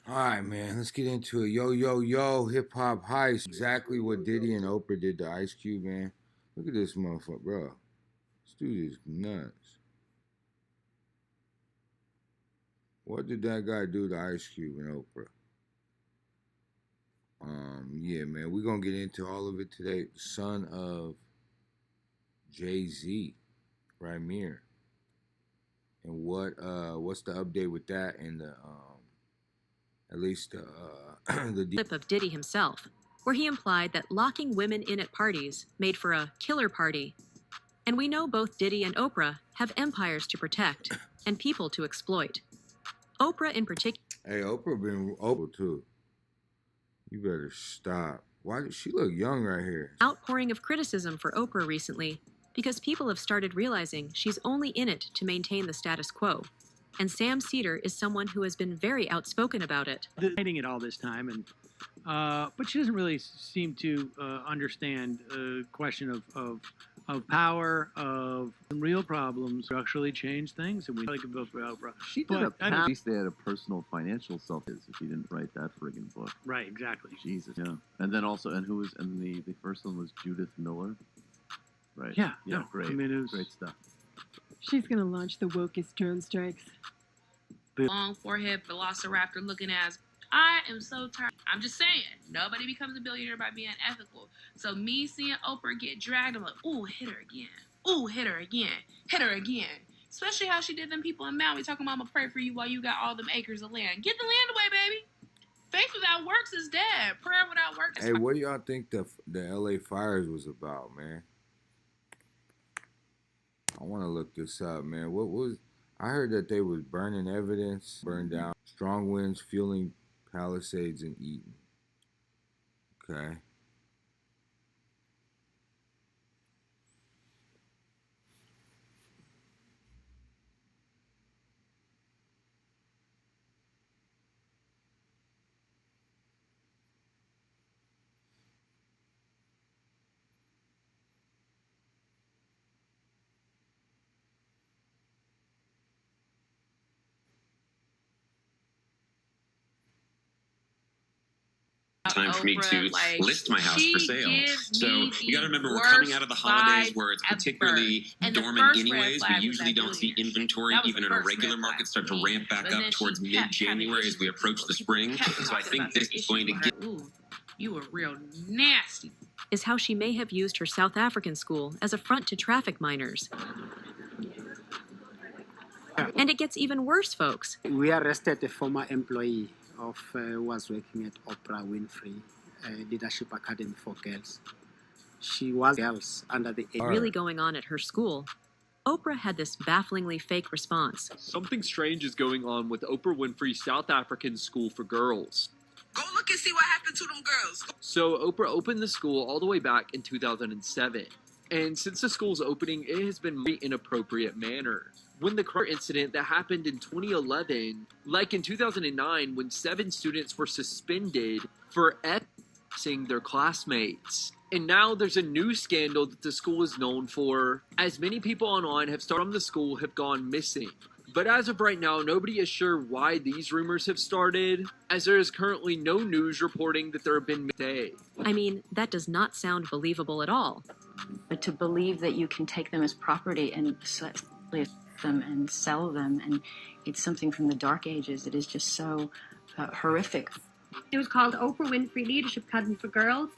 All right, man, let's get into it. Yo, yo, yo, hip hop heist. Exactly what Diddy and Oprah did to Ice Cube, man. Look at this motherfucker, bro. This dude is nuts. What did that guy do to Ice Cube and Oprah? Yeah, man, we're gonna get into all of it today. Son of Jay-Z, Ramir. And what's the update with that and the at least the clip of Diddy himself, where he implied that locking women in at parties made for a killer party. And we know both Diddy and Oprah have empires to protect and people to exploit. Oprah in particular. Hey, Oprah been Oprah too. You better stop. Why does she look young right here? Outpouring of criticism for Oprah recently because people have started realizing she's only in it to maintain the status quo. And Sam Cedar is someone who has been very outspoken about it. Fighting it all this time, and but she doesn't really seem to understand the question of power, of real problems, structurally change things, and we like about Oprah. She did at least they had a personal financial self. If she didn't write that friggin' book, right? Exactly. Jesus, yeah. And then also, and who was? And the first one was Judith Miller, right? Yeah, yeah, no, great. I mean, it was great stuff. She's gonna launch the wokest drone strikes. Long forehead, velociraptor looking ass. I am so tired. I'm just saying, nobody becomes a billionaire by being ethical. So me seeing Oprah get dragged, I'm like, ooh, hit her again. Ooh, hit her again. Hit her again. Especially how she did them people in Maui talking about, I'm gonna pray for you while you got all them acres of land. Get the land away, baby. Faith without works is dead. Prayer without works is Hey, what do y'all think the LA fires was about, man? I want to look this up, man. What was... I heard that they was burning evidence, burned down, strong winds fueling Palisades in Eaton. Okay. Time for me to list my house for sale. So you got to remember, we're coming out of the holidays where it's particularly dormant anyways. We usually don't see inventory even in a regular market start to ramp back up towards mid-January as we approach the spring. So I think this is going to get... Ooh, you were real nasty. Is how she may have used her South African school as a front to traffic miners. And it gets even worse, folks. We arrested a former employee of who was working at Oprah Winfrey Leadership Academy for Girls. She was girls under the age. Really going on at her school. Oprah had this bafflingly fake response. Something strange is going on with Oprah Winfrey's South African School for Girls. Go look and see what happened to them girls. So Oprah opened the school all the way back in 2007. And since the school's opening, it has been in inappropriate manner. When the car incident that happened in 2011, like in 2009, when 7 students were suspended for Xing their classmates. And now there's a new scandal that the school is known for, as many people online have started from the school have gone missing. But as of right now, nobody is sure why these rumors have started, as there is currently no news reporting that there have been mistakes. I mean, that does not sound believable at all. But to believe that you can take them as property and them and sell them, and it's something from the dark ages, it is just so horrific. It was called Oprah Winfrey Leadership Academy for Girls,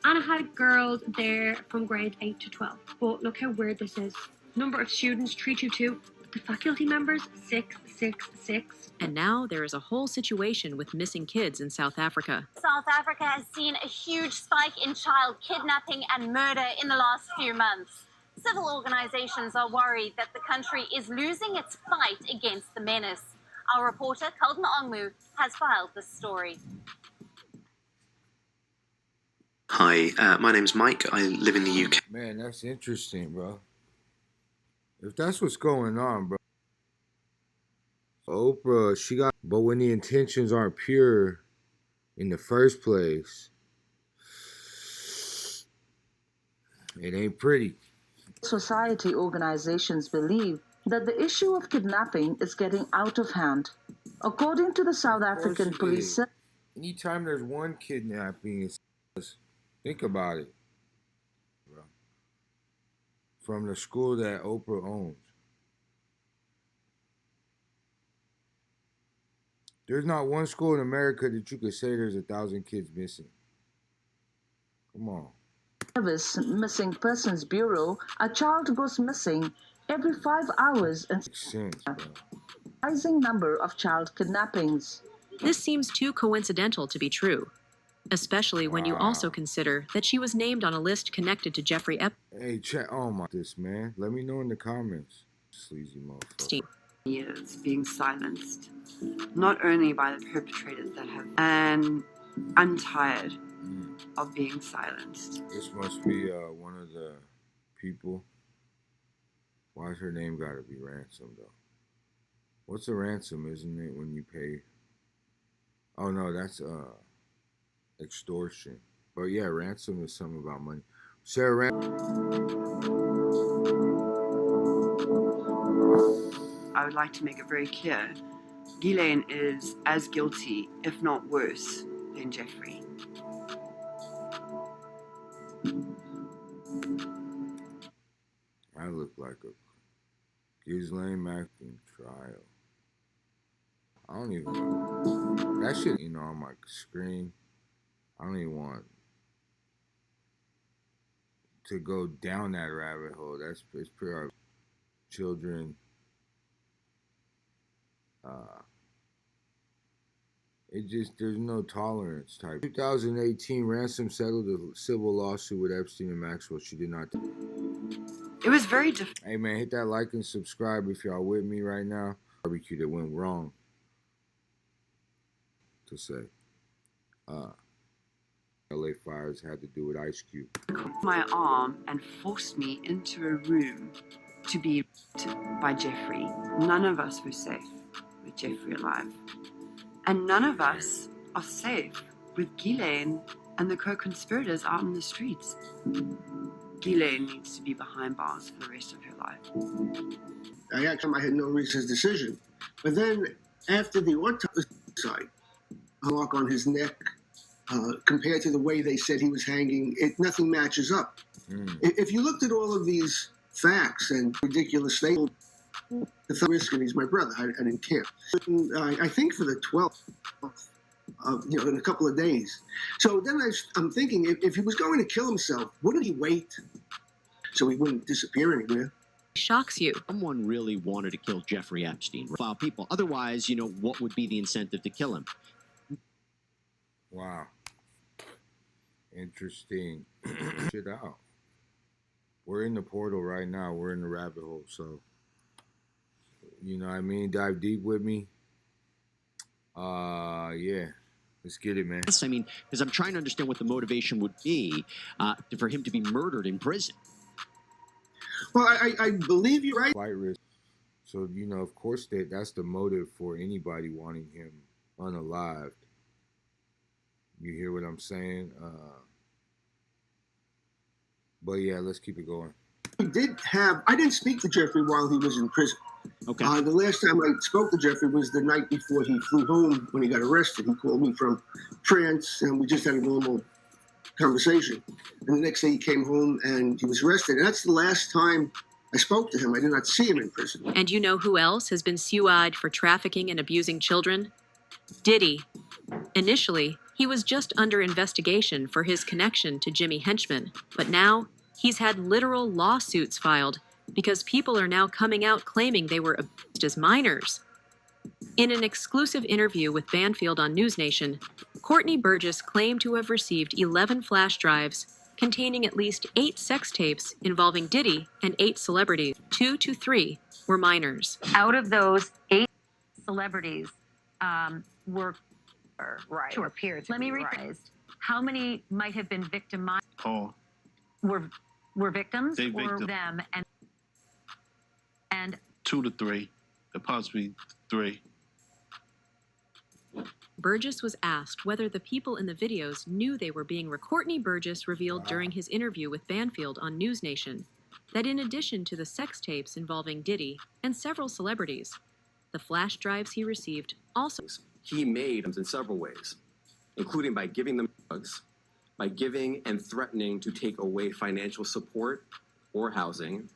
and it had girls there from grade 8 to 12. But look how weird this is. Number of students 322, the faculty members 666. And now there is a whole situation with missing kids in South Africa. South Africa has seen a huge spike in child kidnapping and murder in the last few months. Civil organizations are worried that the country is losing its fight against the menace. Our reporter, Kalden Ongmu, has filed this story. Hi, my name's Mike. I live in the UK. Man, that's interesting, bro. If that's what's going on, bro. Oprah, she got... But when the intentions aren't pure in the first place, it ain't pretty. Society organizations believe that the issue of kidnapping is getting out of hand. According to the South African police, anytime there's one kidnapping, think about it, bro. From the school that Oprah owns. There's not one school in America that you could say there's 1,000 kids missing. Come on. Service Missing Persons Bureau, a child goes missing every 5 hours and makes sense, bro. Rising number of child kidnappings. This seems too coincidental to be true, especially when you also consider that she was named on a list connected to Jeffrey Epstein. Hey, chat. Oh my, this man. Let me know in the comments. Sleazy motherfucker. Years being silenced, not only by the perpetrators that have, and I'm tired of being silenced. This must be one of the people. Why's her name gotta be Ransom though? What's a ransom, isn't it, when you pay? Oh no, that's extortion. But yeah, ransom is something about money. Sarah I would like to make it very clear, Lyin is as guilty, if not worse, than Jeffrey. I look like a Ghislaine Maxine trial. I don't even know. That shit, you know, on my screen. I don't even want to go down that rabbit hole. It's pretty children. It just, there's no tolerance type. 2018, Ransom settled a civil lawsuit with Epstein and Maxwell. She did not. It was very difficult. Hey man, hit that like and subscribe if y'all with me right now. Barbecue that went wrong. To say. LA fires had to do with Ice Cube. My arm and forced me into a room to be raped by Jeffrey. None of us were safe with Jeffrey alive. And none of us are safe with Lyin and the co-conspirators out in the streets. Lyin needs to be behind bars for the rest of her life. I had no reason for his decision. But then, after the autopsy, a mark on his neck, compared to the way they said he was hanging, nothing matches up. If you looked at all of these facts and ridiculous statements, the risk, and he's my brother, I didn't care. I think for the 12th, in a couple of days. So then I'm thinking, if he was going to kill himself, wouldn't he wait so he wouldn't disappear anywhere? Shocks you. Someone really wanted to kill Jeffrey Epstein. File people. Otherwise, what would be the incentive to kill him? Wow. Interesting. Shit out. We're in the portal right now. We're in the rabbit hole. So, you know what I mean? Dive deep with me. Yeah. Let's get it, man. I mean, because I'm trying to understand what the motivation would be for him to be murdered in prison. Well, I believe you're right. Flight risk. So, of course, that's the motive for anybody wanting him unalived. You hear what I'm saying? But yeah, let's keep it going. I didn't speak to Jeffrey while he was in prison. Okay. The last time I spoke to Jeffrey was the night before he flew home when he got arrested. He called me from France, and we just had a normal conversation. And the next day he came home and he was arrested. And that's the last time I spoke to him. I did not see him in prison. And you know who else has been sued for trafficking and abusing children? Diddy. Initially, he was just under investigation for his connection to Jimmy Henchman, but now he's had literal lawsuits filed because people are now coming out claiming they were abused as minors. In an exclusive interview with Banfield on News Nation, Courtney Burgess claimed to have received 11 flash drives containing at least 8 sex tapes involving Diddy and 8 celebrities. 2 to 3 were minors. Out of those 8 celebrities were right. to appear to Let me rephrase. Right. How many might have been victimized? Oh. Were victims They or victim. them? And 2 to 3, possibly 3. Burgess was asked whether the people in the videos knew they were being recorded. Courtney Burgess revealed during his interview with Banfield on News Nation that in addition to the sex tapes involving Diddy and several celebrities, The flash drives he received also. He made in several ways, including by giving them drugs, by giving and threatening to take away financial support or housing.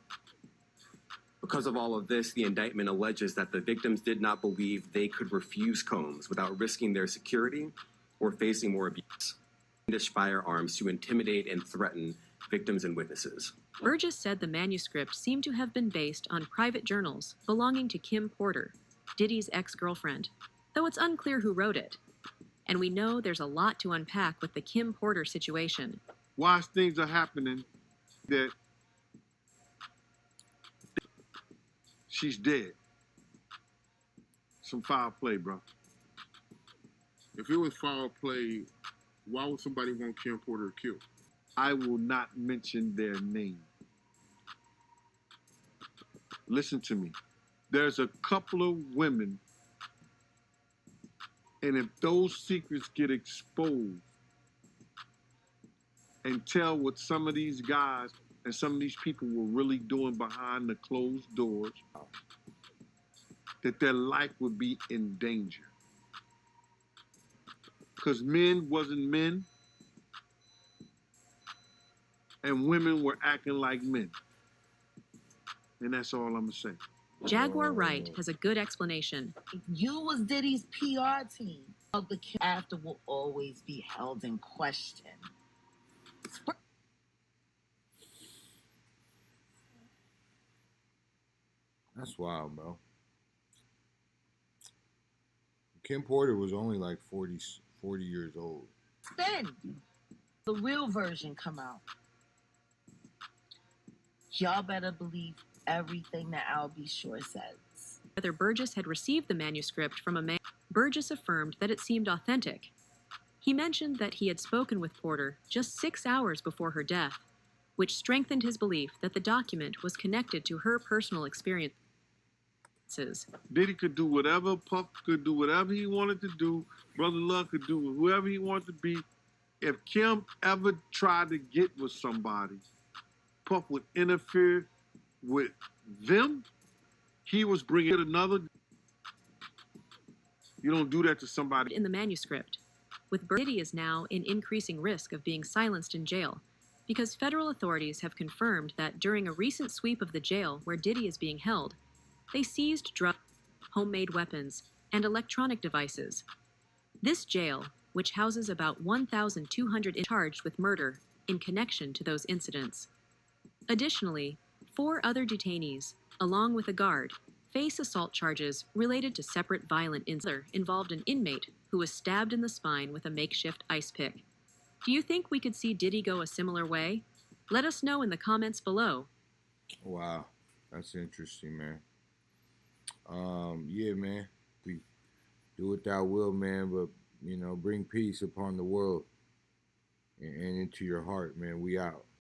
Because of all of this, the indictment alleges that the victims did not believe they could refuse Combs without risking their security or facing more abuse. Brandished firearms to intimidate and threaten victims and witnesses. Burgess said the manuscript seemed to have been based on private journals belonging to Kim Porter, Diddy's ex-girlfriend, though it's unclear who wrote it. And we know there's a lot to unpack with the Kim Porter situation. Why things are happening that she's dead. Some foul play, bro. If it was foul play, why would somebody want Kim Porter killed? I will not mention their name. Listen to me. There's a couple of women, and if those secrets get exposed and tell what some of these guys and some of these people were really doing behind the closed doors, that their life would be in danger. Because men wasn't men, and women were acting like men. And that's all I'm gonna say. Jaguar Wright has a good explanation. You was Diddy's PR team. The kid after will always be held in question. That's wild, bro. Kim Porter was only like 40 years old. Then the real version come out. Y'all better believe everything that Al B. Shore says. Whether Burgess had received the manuscript from a man, Burgess affirmed that it seemed authentic. He mentioned that he had spoken with Porter just 6 hours before her death, which strengthened his belief that the document was connected to her personal experiences. Diddy could do whatever, Puff could do whatever he wanted to do, Brother Love could do whoever he wanted to be. If Kim ever tried to get with somebody, Puff would interfere with them. He was bringing another. You don't do that to somebody. In the manuscript, with Diddy is now in increasing risk of being silenced in jail because federal authorities have confirmed that during a recent sweep of the jail where Diddy is being held, they seized drugs, homemade weapons, and electronic devices. This jail, which houses about 1,200 charged with murder in connection to those incidents. Additionally, 4 other detainees, along with a guard, face assault charges related to separate violent incidents. Involved an inmate who was stabbed in the spine with a makeshift ice pick. Do you think we could see Diddy go a similar way? Let us know in the comments below. Wow, that's interesting, man. Yeah, man. We do what thou will, man, but, you know, bring peace upon the world and into your heart, man. We out.